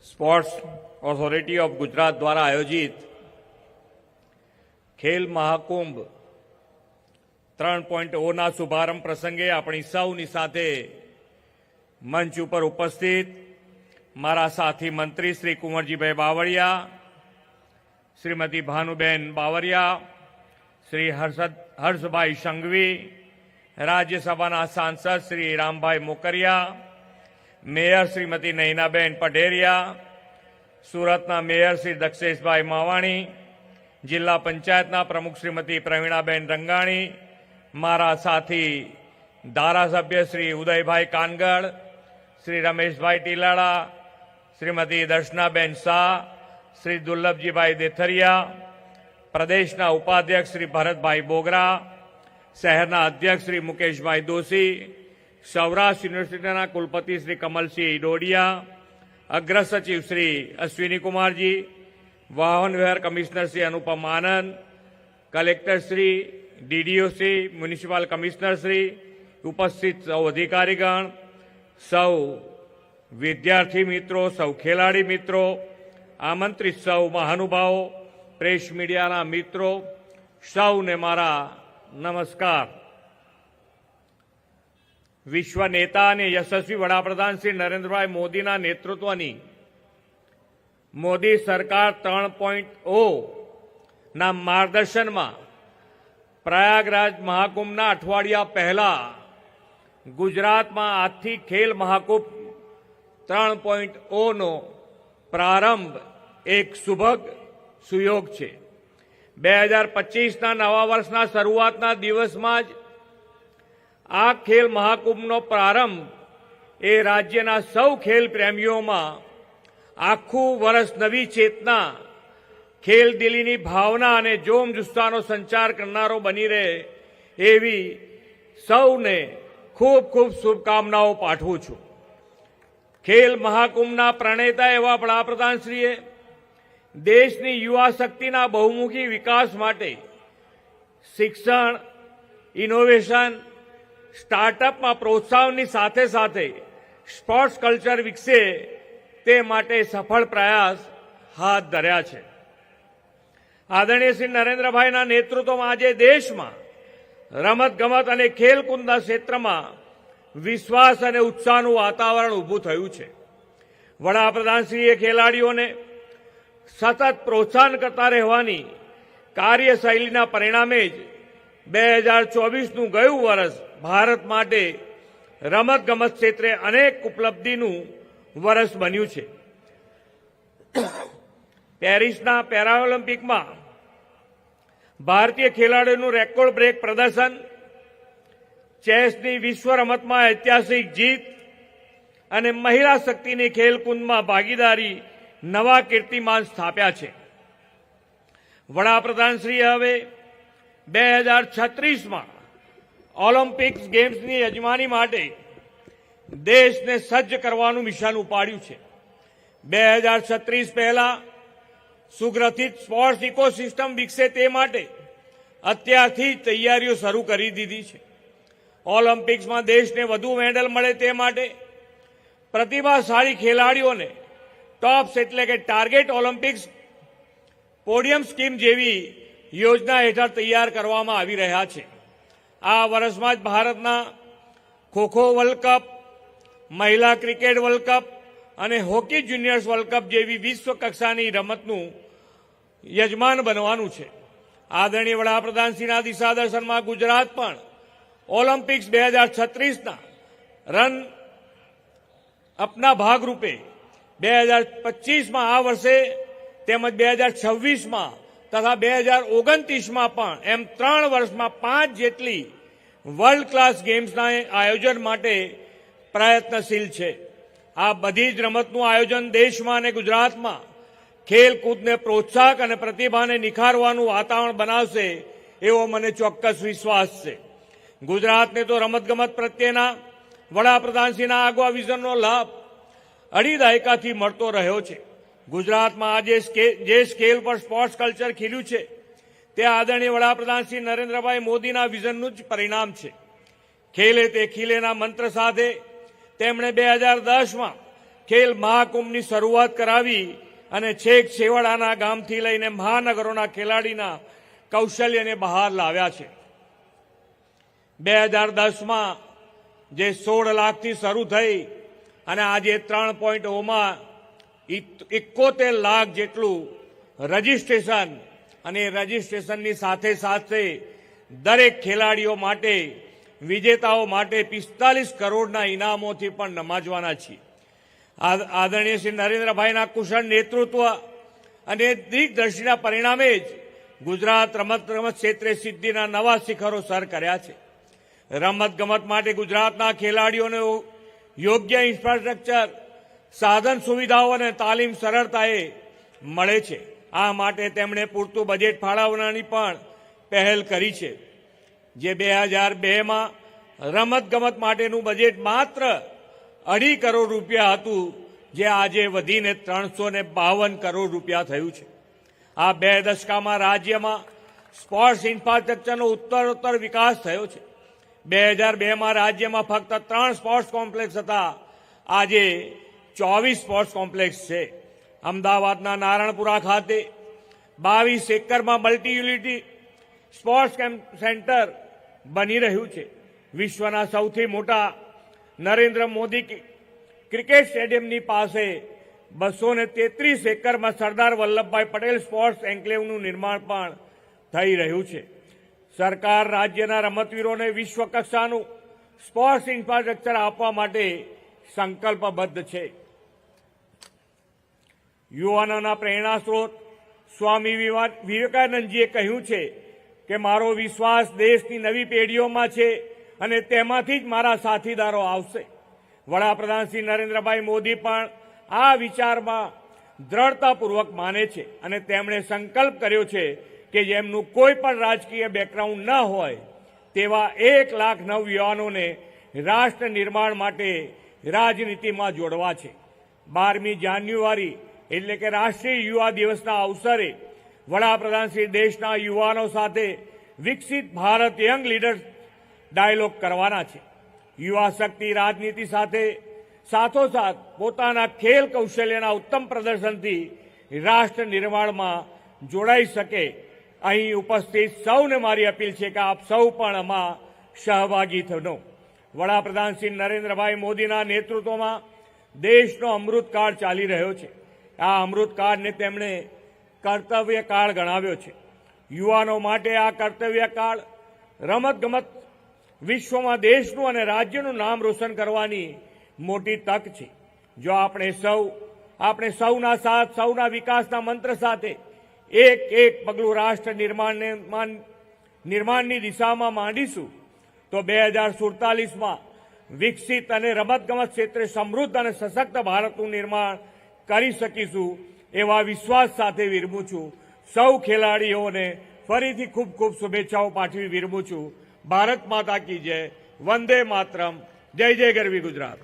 Sports authority of Gujarat દ્વારા આયોજિત ખેલ મહાકુંભ 3.0ના શુભારંભ પ્રસંગે આપણી સૌની સાથે મંચ ઉપર ઉપસ્થિત મારા સાથી મંત્રી શ્રી કુંવરજીભાઈ બાવળિયા, શ્રીમતી ભાનુબેન બાવળિયા, શ્રી હર્ષભાઈ સંઘવી, રાજ્યસભાના સાંસદ શ્રી રામભાઈ મોકરિયા, મેયર શ્રીમતી નયનાબેન પઢેરિયા, સુરતના મેયર શ્રી દક્ષેશભાઈ માવાણી, જિલ્લા પંચાયતના પ્રમુખ શ્રીમતી પ્રવીણાબેન રંગાણી, મારા સાથી ધારાસભ્ય શ્રી ઉદયભાઈ કાનગડ, શ્રી રમેશભાઈ ટીલાળા, શ્રીમતી દર્શનાબેન શાહ, શ્રી દુર્લભજીભાઈ દેથરિયા, પ્રદેશના ઉપાધ્યક્ષ શ્રી ભરતભાઈ બોગરા, શહેરના અધ્યક્ષ શ્રી મુકેશભાઈ દોશી, સૌરાષ્ટ્ર યુનિવર્સિટીના કુલપતિ શ્રી કમલસિંહ ડોડિયા, અગ્ર સચિવ શ્રી અશ્વિની કુમારજી, વાહન વ્યવહાર commissioner Shri Anupam Anand, collector Shri, DDO Shri, municipal commissioner Shri, ઉપસ્થિત સૌ અધિકારીગણ, સૌ વિદ્યાર્થી મિત્રો, સૌ ખેલાડી મિત્રો, આમંત્રિત સૌ મહાનુભાવો, પ્રેસ મીડિયાના મિત્રો, સૌને મારા નમસ્કાર. વિશ્વ નેતા અને યશસ્વી વડાપ્રધાન શ્રી નરેન્દ્રભાઈ મોદીના નેતૃત્વની મોદી સરકાર 3.0ના માર્ગદર્શનમાં પ્રયાગરાજ મહાકુંભના અઠવાડિયા પહેલા ગુજરાતમાં આજથી ખેલ મહાકુંભ 3.0નો પ્રારંભ એક સુભગ સુયોગ છે. 2025ના નવા વર્ષના શરૂઆતના દિવસમાં જ આ ખેલ મહાકુંભનો પ્રારંભ એ રાજ્યના સૌ ખેલ પ્રેમીઓમાં આખું વર્ષ નવી ચેતના, ખેલ દિલીની ભાવના અને જોમ જુસ્સાનો સંચાર કરનારો બની રહે એવી સૌને ખૂબ ખૂબ શુભકામનાઓ પાઠવું છું. ખેલ મહાકુંભના પ્રણેતા એવા વડાપ્રધાનશ્રીએ દેશની યુવા શક્તિના બહુમુખી વિકાસ માટે શિક્ષણ, ઇનોવેશન, સ્ટાર્ટઅપમાં પ્રોત્સાહનની સાથે સાથે સ્પોર્ટ્સ કલ્ચર વિકસે તે માટે સફળ પ્રયાસ હાથ ધર્યા છે. આદરણીય શ્રી નરેન્દ્રભાઈના નેતૃત્વમાં આજે દેશમાં રમતગમત અને ખેલકૂદના ક્ષેત્રમાં વિશ્વાસ અને ઉત્સાહનું વાતાવરણ ઊભું થયું છે. વડાપ્રધાનશ્રીએ ખેલાડીઓને સતત પ્રોત્સાહન કરતા રહેવાની કાર્યશૈલીના પરિણામે જ 2024નું ગયું વર્ષ ભારત માટે રમતગમત ક્ષેત્રે અનેક ઉપલબ્ધિનું વર્ષ બન્યું છે. પેરિસના પેરાઓલિમ્પિકમાં ભારતીય ખેલાડીઓનું રેકોર્ડ બ્રેક પ્રદર્શન, ચેસની વિશ્વ રમતમાં ઐતિહાસિક જીત અને મહિલા શક્તિની ખેલકૂદમાં ભાગીદારી નવા કીર્તિમાન સ્થાપ્યા છે. વડાપ્રધાનશ્રીએ હવે 2036માં ઓલિમ્પિક્સ ગેમ્સની યજમાની માટે દેશને સજ્જ કરવાનું મિશન ઉપાડ્યું છે. 2036 પહેલા સુગ્રથિત સ્પોર્ટ્સ ઇકોસિસ્ટમ વિકસે તે માટે અત્યારથી જ તૈયારીઓ શરૂ કરી દીધી છે. ઓલિમ્પિક્સમાં દેશને વધુ મેડલ મળે તે માટે પ્રતિભાશાળી ખેલાડીઓને ટોપ્સ એટલે કે ટાર્ગેટ ઓલિમ્પિક્સ પોડિયમ સ્કીમ જેવી યોજના હેઠળ તૈયાર કરવામાં આવી રહ્યા છે. આ વર્ષમાં જ ભારતના ખોખો વર્લ્ડ કપ, મહિલા ક્રિકેટ વર્લ્ડ કપ અને હોકી જુનિયર્સ વર્લ્ડ કપ જેવી વિશ્વ કક્ષાની રમતનું યજમાન બનવાનું છે. આદરણીય વડાપ્રધાનશ્રીના દિશાદર્શનમાં ગુજરાત પણ ઓલિમ્પિક્સ 2036ના રન અપના ભાગરૂપે 2025માં આ વર્ષે તેમજ 2026માં તથા 2029માં પણ એમ 3 વર્ષમાં 5 જેટલી વર્લ્ડ ક્લાસ ગેમ્સના આયોજન માટે પ્રયત્નશીલ છે. આ બધી જ રમતનું આયોજન દેશમાં અને ગુજરાતમાં ખેલકૂદને પ્રોત્સાહક અને પ્રતિભાને નિખારવાનું વાતાવરણ બનાવશે એવો મને ચોક્કસ વિશ્વાસ છે. ગુજરાતને તો રમતગમત પ્રત્યેના વડાપ્રધાનશ્રીના આગવા વિઝનનો લાભ 2.5 દાયકાથી મળતો રહ્યો છે. ગુજરાતમાં આજે જે સ્કેલ પર સ્પોર્ટ્સ કલ્ચર ખીલ્યું છે તે આદરણીય વડાપ્રધાન શ્રી નરેન્દ્રભાઈ મોદીના વિઝનનું જ પરિણામ છે. ખેલે તે ખીલેના મંત્ર સાથે તેમણે 2010માં ખેલ મહાકુંભની શરૂઆત કરાવી અને છેક છેવાડાના ગામથી લઈને મહાનગરોના ખેલાડીના કૌશલ્યને બહાર લાવ્યા છે. 2010માં જે 16 લાખથી શરૂ થઈ અને આજે 3.0માં 71 લાખ જેટલું રજીસ્ટ્રેશન, અને રજીસ્ટ્રેશનની સાથે સાથે દરેક ખેલાડીઓ માટે, વિજેતાઓ માટે 45 કરોડના ઇનામોથી પણ નમાજવાના છીએ. આદરણીય શ્રી નરેન્દ્રભાઈના કુશળ નેતૃત્વ અને દિગ્દર્શિના પરિણામે જ ગુજરાત રમત ક્ષેત્રે સિદ્ધિના નવા શિખરો સર કર્યા છે. રમતગમત માટે ગુજરાતના ખેલાડીઓને યોગ્ય ઇન્ફ્રાસ્ટ્રક્ચર, સાધન સુવિધાઓ અને તાલીમ સરળતાએ મળે છે. આ માટે તેમણે પૂરતું બજેટ ફાળવવાની પણ પહેલ કરી છે. જે 2002માં રમતગમત માટેનું બજેટ માત્ર 2.5 કરોડ રૂપિયા હતું, જે આજે વધીને 352 કરોડ રૂપિયા થયું છે. આ 2 દશકામાં રાજ્યમાં સ્પોર્ટ્સ ઇન્ફ્રાસ્ટ્રક્ચરનો ઉત્તરોત્તર વિકાસ થયો છે. 2002માં રાજ્યમાં ફક્ત 3 સ્પોર્ટ્સ કોમ્પ્લેક્સ હતા, આજે 24 સ્પોર્ટ્સ કોમ્પ્લેક્સ છે. અમદાવાદના નારણપુરા ખાતે 22 એકરમાં મલ્ટી યુટિલિટી સ્પોર્ટ્સ સેન્ટર બની રહ્યું છે. વિશ્વના સૌથી મોટા નરેન્દ્ર મોદી ક્રિકેટ સ્ટેડિયમની પાસે 233 એકરમાં સરદાર વલ્લભભાઈ પટેલ સ્પોર્ટ્સ એન્કલેવનું નિર્માણ પણ થઈ રહ્યું છે. સરકાર રાજ્યના રમતવીરોને વિશ્વ કક્ષાનું સ્પોર્ટ્સ ઇન્ફ્રાસ્ટ્રક્ચર આપવા માટે સંકલ્પબદ્ધ છે. યુવાનોના પ્રેરણા સ્ત્રોત સ્વામી વિવેકાનંદજીએ કહ્યું છે કે મારો વિશ્વાસ દેશની નવી પેઢીઓમાં છે અને તેમાંથી જ મારા સાથીદારો આવશે. વડાપ્રધાન શ્રી નરેન્દ્રભાઈ મોદી પણ આ વિચારમાં દ્રઢતાપૂર્વક માને છે અને તેમણે સંકલ્પ કર્યો છે કે જેમનું કોઈ પણ રાજકીય બેકગ્રાઉન્ડ ન હોય તેવા 1 લાખ નવયુવાનોને રાષ્ટ્ર નિર્માણ માટે રાજનીતિમાં જોડવા છે. 12મી જાન્યુઆરી એટલે કે રાષ્ટ્રીય યુવા દિવસના અવસરે વડાપ્રધાન શ્રી દેશના યુવાનો સાથે વિકસિત ભારત યંગ લીડર્સ ડાયલોગ કરવાના છે. યુવા શક્તિ રાજનીતિ સાથે સાથોસાથ પોતાના ખેલ કૌશલ્યના ઉત્તમ પ્રદર્શનથી રાષ્ટ્ર નિર્માણમાં જોડાઈ શકે. અહીં ઉપસ્થિત સૌને મારી અપીલ છે કે આપ સૌ પણ આમાં સહભાગી થજો. વડાપ્રધાન શ્રી નરેન્દ્રભાઈ મોદીના નેતૃત્વમાં દેશનો અમૃતકાળ ચાલી રહ્યો છે. આ અમૃતકાળને તેમણે કર્તવ્યકાળ ગણાવ્યો છે. યુવાનો માટે આ કર્તવ્યકાળ રમતગમત વિશ્વમાં દેશનું અને રાજ્યનું નામ રોશન કરવાની મોટી તક છે. જો આપણે સૌના સાથ, સૌના વિકાસના મંત્ર સાથે એક પગલું રાષ્ટ્ર નિર્માણની દિશામાં માંડીશું તો 2047માં વિકસિત અને રમતગમત ક્ષેત્રે સમૃદ્ધ અને સશક્ત ભારતનું નિર્માણ કરી શકીશું એવા વિશ્વાસ સાથે વિરમું છું. સૌ ખેલાડીઓને ફરીથી ખૂબ ખૂબ શુભેચ્છાઓ પાઠવી વિરમું છું. ભારત માતા કી જય. વંદે માતરમ. જય જય ગરવી ગુજરાત.